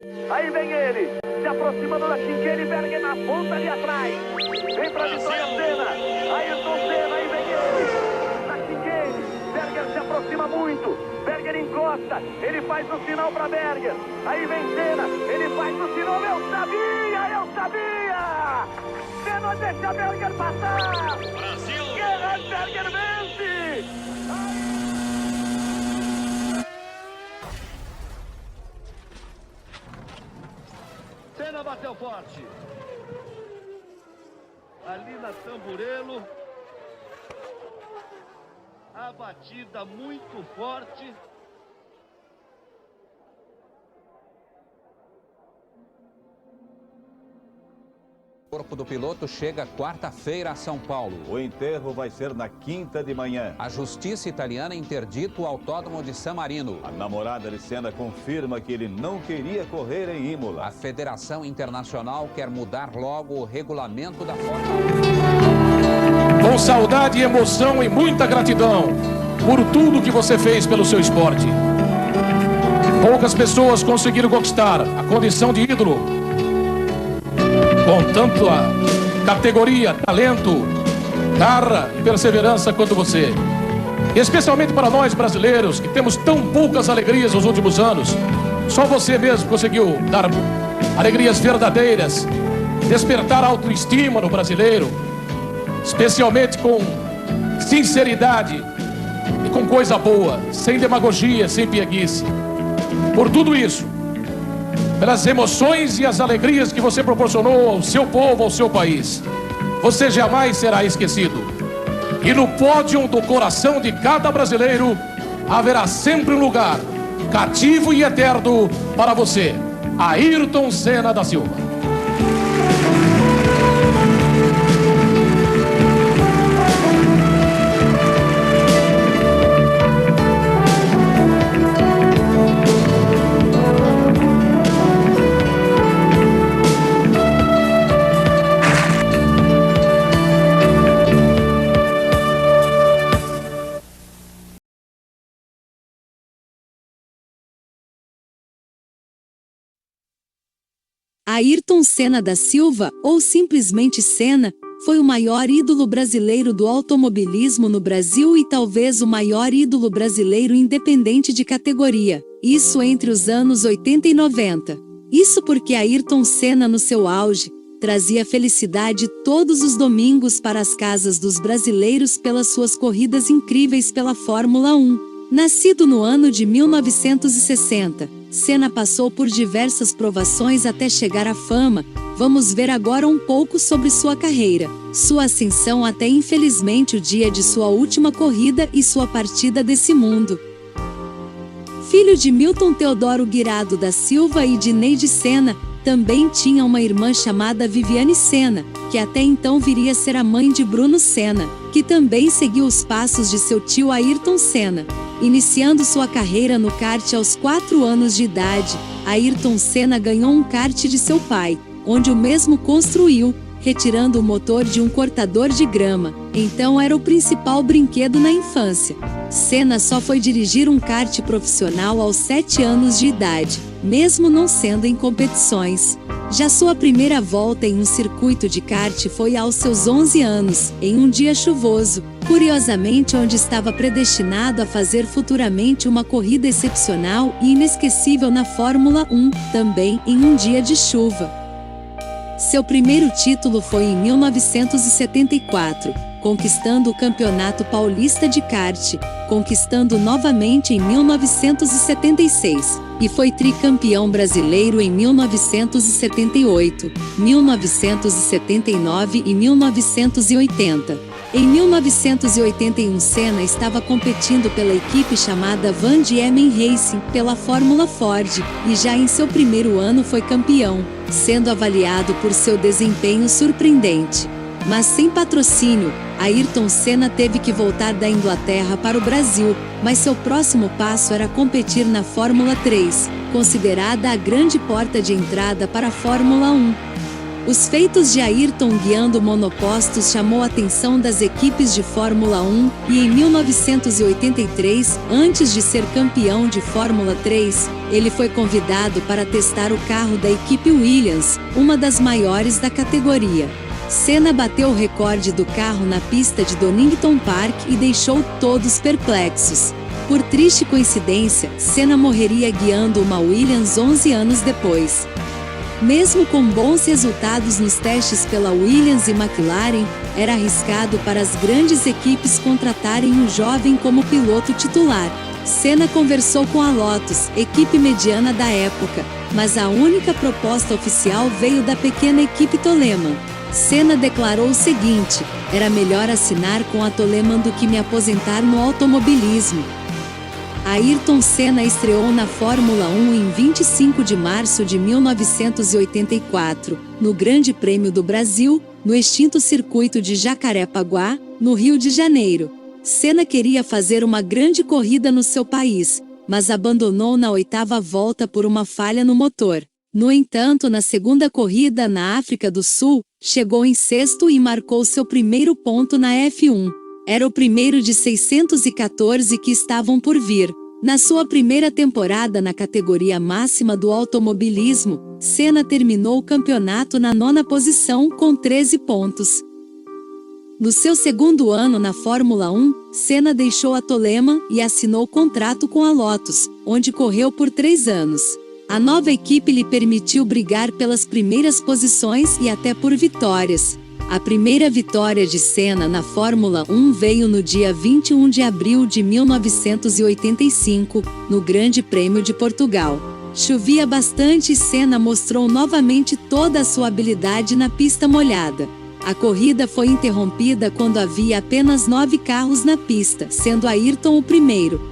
Aí vem ele, se aproximando da Chinqueira e Berger na ponta ali atrás. Vem pra vitória Senna. Ayrton Senna, aí vem ele. Na Chinqueira, Berger se aproxima muito. Berger encosta, ele faz o sinal pra Berger. Aí vem Senna, ele faz o sinal. Eu sabia! Senna deixa Berger passar. Brasil! Gerhard Berger vence! Senna bateu forte. Ali na Tamburello. A batida muito forte. O corpo do piloto chega quarta-feira a São Paulo. O enterro vai ser na quinta de manhã. A justiça italiana interdita o autódromo de San Marino. A namorada de Senna confirma que ele não queria correr em Imola. A Federação Internacional quer mudar logo o regulamento da Fórmula 1. Com saudade e emoção e muita gratidão por tudo que você fez pelo seu esporte. Poucas pessoas conseguiram conquistar a condição de ídolo com tanto a categoria, talento, garra e perseverança quanto você. E especialmente para nós brasileiros, que temos tão poucas alegrias nos últimos anos, só você mesmo conseguiu dar alegrias verdadeiras, despertar a autoestima no brasileiro, especialmente com sinceridade e com coisa boa, sem demagogia, sem pieguice. Por tudo isso, pelas emoções e as alegrias que você proporcionou ao seu povo, ao seu país, você jamais será esquecido. E no pódio do coração de cada brasileiro haverá sempre um lugar cativo e eterno para você, Ayrton Senna da Silva. Ayrton Senna da Silva, ou simplesmente Senna, foi o maior ídolo brasileiro do automobilismo no Brasil e talvez o maior ídolo brasileiro independente de categoria. Isso entre os anos 80 e 90. Isso porque Ayrton Senna, no seu auge, trazia felicidade todos os domingos para as casas dos brasileiros pelas suas corridas incríveis pela Fórmula 1. Nascido no ano de 1960, Senna passou por diversas provações até chegar à fama. Vamos ver agora um pouco sobre sua carreira, sua ascensão até infelizmente o dia de sua última corrida e sua partida desse mundo. Filho de Milton Teodoro Guirado da Silva e de Neide Senna, também tinha uma irmã chamada Viviane Senna, que até então viria a ser a mãe de Bruno Senna, que também seguiu os passos de seu tio Ayrton Senna. Iniciando sua carreira no kart aos 4 anos de idade, Ayrton Senna ganhou um kart de seu pai, onde o mesmo construiu, retirando o motor de um cortador de grama. Então era o principal brinquedo na infância. Senna só foi dirigir um kart profissional aos 7 anos de idade, mesmo não sendo em competições. Já sua primeira volta em um circuito de kart foi aos seus 11 anos, em um dia chuvoso, curiosamente onde estava predestinado a fazer futuramente uma corrida excepcional e inesquecível na Fórmula 1, também em um dia de chuva. Seu primeiro título foi em 1974, conquistando o Campeonato Paulista de Kart, conquistando novamente em 1976, e foi tricampeão brasileiro em 1978, 1979 e 1980. Em 1981, Senna estava competindo pela equipe chamada Van Diemen Racing pela Fórmula Ford, e já em seu primeiro ano foi campeão, sendo avaliado por seu desempenho surpreendente. Mas sem patrocínio, Ayrton Senna teve que voltar da Inglaterra para o Brasil, mas seu próximo passo era competir na Fórmula 3, considerada a grande porta de entrada para a Fórmula 1. Os feitos de Ayrton guiando monopostos chamou a atenção das equipes de Fórmula 1 e em 1983, antes de ser campeão de Fórmula 3, ele foi convidado para testar o carro da equipe Williams, uma das maiores da categoria. Senna bateu o recorde do carro na pista de Donington Park e deixou todos perplexos. Por triste coincidência, Senna morreria guiando uma Williams 11 anos depois. Mesmo com bons resultados nos testes pela Williams e McLaren, era arriscado para as grandes equipes contratarem um jovem como piloto titular. Senna conversou com a Lotus, equipe mediana da época, mas a única proposta oficial veio da pequena equipe Toleman. Senna declarou o seguinte: era melhor assinar com a Toleman do que me aposentar no automobilismo. Ayrton Senna estreou na Fórmula 1 em 25 de março de 1984, no Grande Prêmio do Brasil, no extinto circuito de Jacarepaguá, no Rio de Janeiro. Senna queria fazer uma grande corrida no seu país, mas abandonou na 8ª volta por uma falha no motor. No entanto, na segunda corrida na África do Sul, chegou em sexto e marcou seu primeiro ponto na F1. Era o primeiro de 614 que estavam por vir. Na sua primeira temporada na categoria máxima do automobilismo, Senna terminou o campeonato na 9ª posição com 13 pontos. No seu segundo ano na Fórmula 1, Senna deixou a Toleman e assinou contrato com a Lotus, onde correu por 3 anos. A nova equipe lhe permitiu brigar pelas primeiras posições e até por vitórias. A primeira vitória de Senna na Fórmula 1 veio no dia 21 de abril de 1985, no Grande Prêmio de Portugal. Chovia bastante e Senna mostrou novamente toda a sua habilidade na pista molhada. A corrida foi interrompida quando havia apenas 9 carros na pista, sendo Ayrton o primeiro.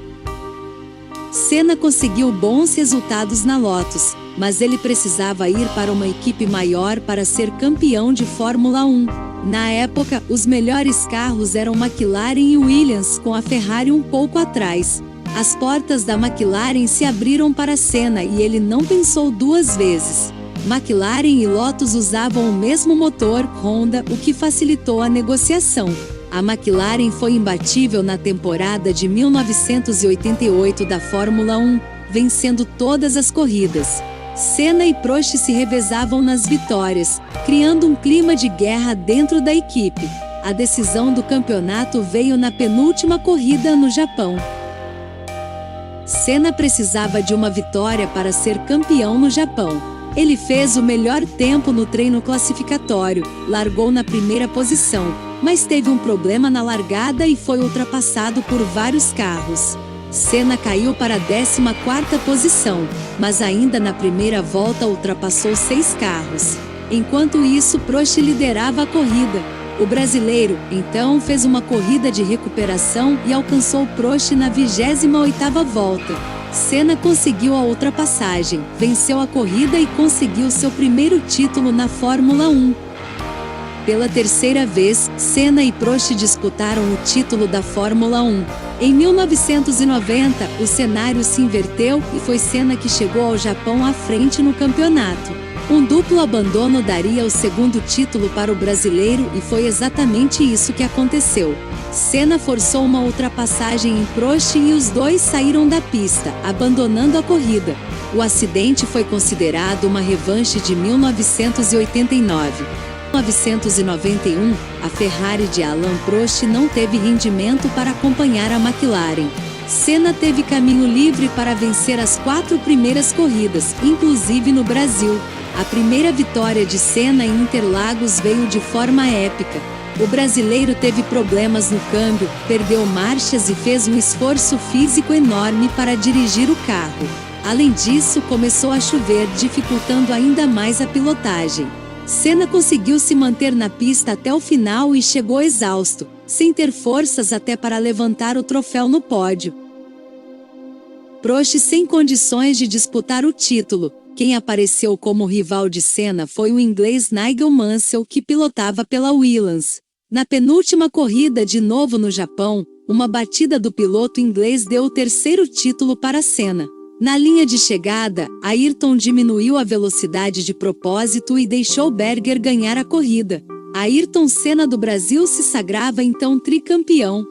Senna conseguiu bons resultados na Lotus, mas ele precisava ir para uma equipe maior para ser campeão de Fórmula 1. Na época, os melhores carros eram McLaren e Williams, com a Ferrari um pouco atrás. As portas da McLaren se abriram para Senna e ele não pensou 2 vezes. McLaren e Lotus usavam o mesmo motor, Honda, o que facilitou a negociação. A McLaren foi imbatível na temporada de 1988 da Fórmula 1, vencendo todas as corridas. Senna e Prost se revezavam nas vitórias, criando um clima de guerra dentro da equipe. A decisão do campeonato veio na penúltima corrida no Japão. Senna precisava de uma vitória para ser campeão no Japão. Ele fez o melhor tempo no treino classificatório, largou na primeira posição, mas teve um problema na largada e foi ultrapassado por vários carros. Senna caiu para a 14ª posição, mas ainda na primeira volta ultrapassou 6 carros. Enquanto isso, Prost liderava a corrida. O brasileiro, então, fez uma corrida de recuperação e alcançou Prost na 28ª volta. Senna conseguiu a ultrapassagem, venceu a corrida e conseguiu seu primeiro título na Fórmula 1. Pela terceira vez, Senna e Prost disputaram o título da Fórmula 1. Em 1990, o cenário se inverteu e foi Senna que chegou ao Japão à frente no campeonato. Um duplo abandono daria o segundo título para o brasileiro e foi exatamente isso que aconteceu. Senna forçou uma ultrapassagem em Prost e os dois saíram da pista, abandonando a corrida. O acidente foi considerado uma revanche de 1989. Em 1991, a Ferrari de Alain Prost não teve rendimento para acompanhar a McLaren. Senna teve caminho livre para vencer as 4 primeiras corridas, inclusive no Brasil. A primeira vitória de Senna em Interlagos veio de forma épica. O brasileiro teve problemas no câmbio, perdeu marchas e fez um esforço físico enorme para dirigir o carro. Além disso, começou a chover, dificultando ainda mais a pilotagem. Senna conseguiu se manter na pista até o final e chegou exausto, sem ter forças até para levantar o troféu no pódio. Prost sem condições de disputar o título. Quem apareceu como rival de Senna foi o inglês Nigel Mansell, que pilotava pela Williams. Na penúltima corrida de novo no Japão, uma batida do piloto inglês deu o terceiro título para Senna. Na linha de chegada, Ayrton diminuiu a velocidade de propósito e deixou Berger ganhar a corrida. Ayrton Senna do Brasil se sagrava então tricampeão.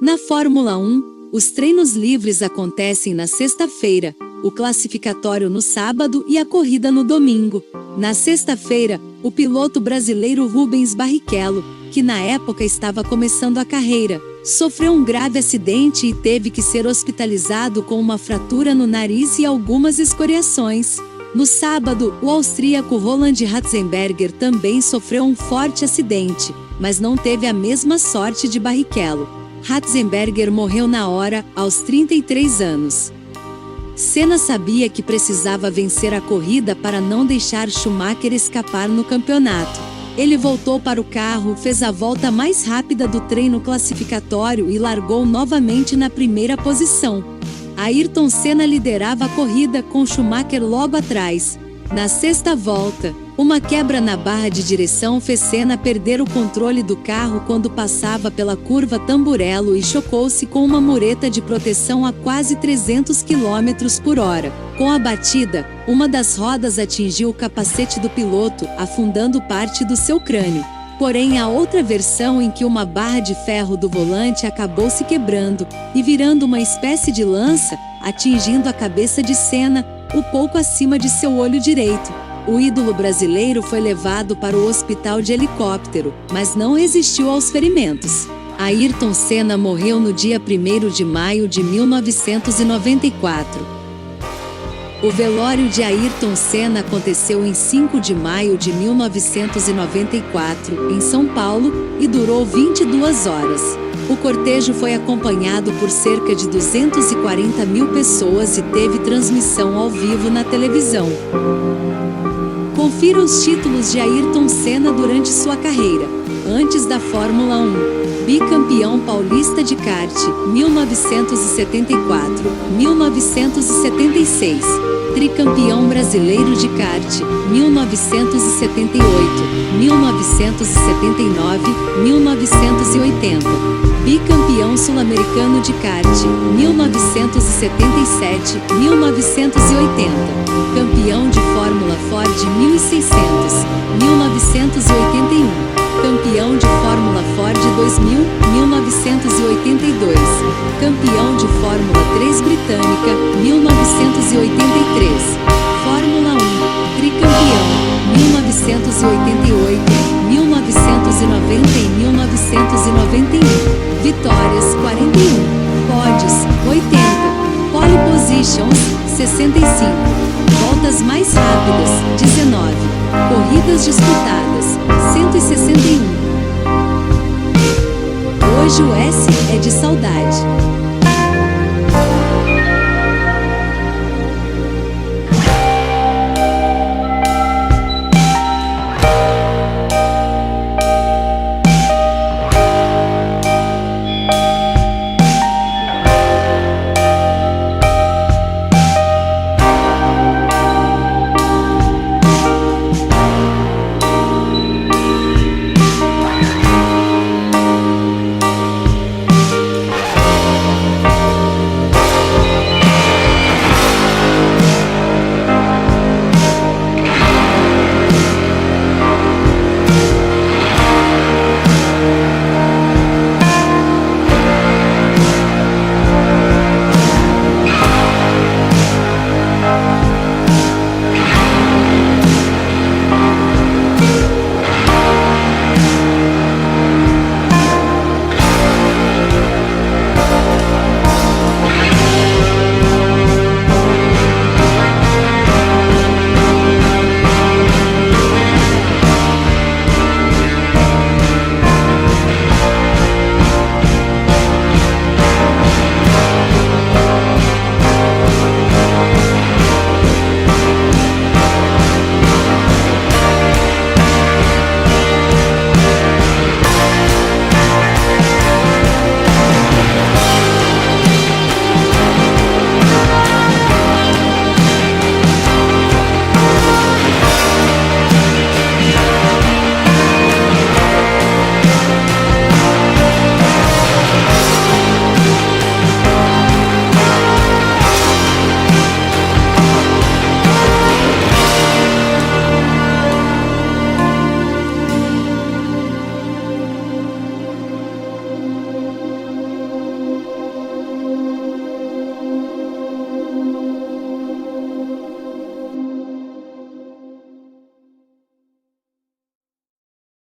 Na Fórmula 1, os treinos livres acontecem na sexta-feira, o classificatório no sábado e a corrida no domingo. Na sexta-feira, o piloto brasileiro Rubens Barrichello, que na época estava começando a carreira, sofreu um grave acidente e teve que ser hospitalizado com uma fratura no nariz e algumas escoriações. No sábado, o austríaco Roland Ratzenberger também sofreu um forte acidente, mas não teve a mesma sorte de Barrichello. Ratzenberger morreu na hora, aos 33 anos. Senna sabia que precisava vencer a corrida para não deixar Schumacher escapar no campeonato. Ele voltou para o carro, fez a volta mais rápida do treino classificatório e largou novamente na primeira posição. Ayrton Senna liderava a corrida com Schumacher logo atrás. Na sexta volta, uma quebra na barra de direção fez Senna perder o controle do carro quando passava pela curva Tamburello e chocou-se com uma mureta de proteção a quase 300 km por hora. Com a batida, uma das rodas atingiu o capacete do piloto, afundando parte do seu crânio. Porém, há outra versão em que uma barra de ferro do volante acabou se quebrando e virando uma espécie de lança, atingindo a cabeça de Senna, um pouco acima de seu olho direito. O ídolo brasileiro foi levado para o hospital de helicóptero, mas não resistiu aos ferimentos. Ayrton Senna morreu no dia 1º de maio de 1994. O velório de Ayrton Senna aconteceu em 5 de maio de 1994, em São Paulo, e durou 22 horas. O cortejo foi acompanhado por cerca de 240 mil pessoas e teve transmissão ao vivo na televisão. Confira os títulos de Ayrton Senna durante sua carreira. Antes da Fórmula 1, bicampeão paulista de kart, 1974, 1976. Tricampeão brasileiro de kart, 1978, 1979, 1980. Bicampeão sul-americano de kart, 1977, 1980. Campeão de Fórmula Ford 1600, 1981. Campeão de Fórmula Ford 2000, 1982. Campeão de Fórmula 3 britânica, 1983. Fórmula 1, tricampeão, 1988, 1990 e 1991. Vitórias, 41. Pódios, 80. Pole positions, 65. Voltas mais rápidas, 19. Corridas disputadas, 161. Hoje o S é de saudade.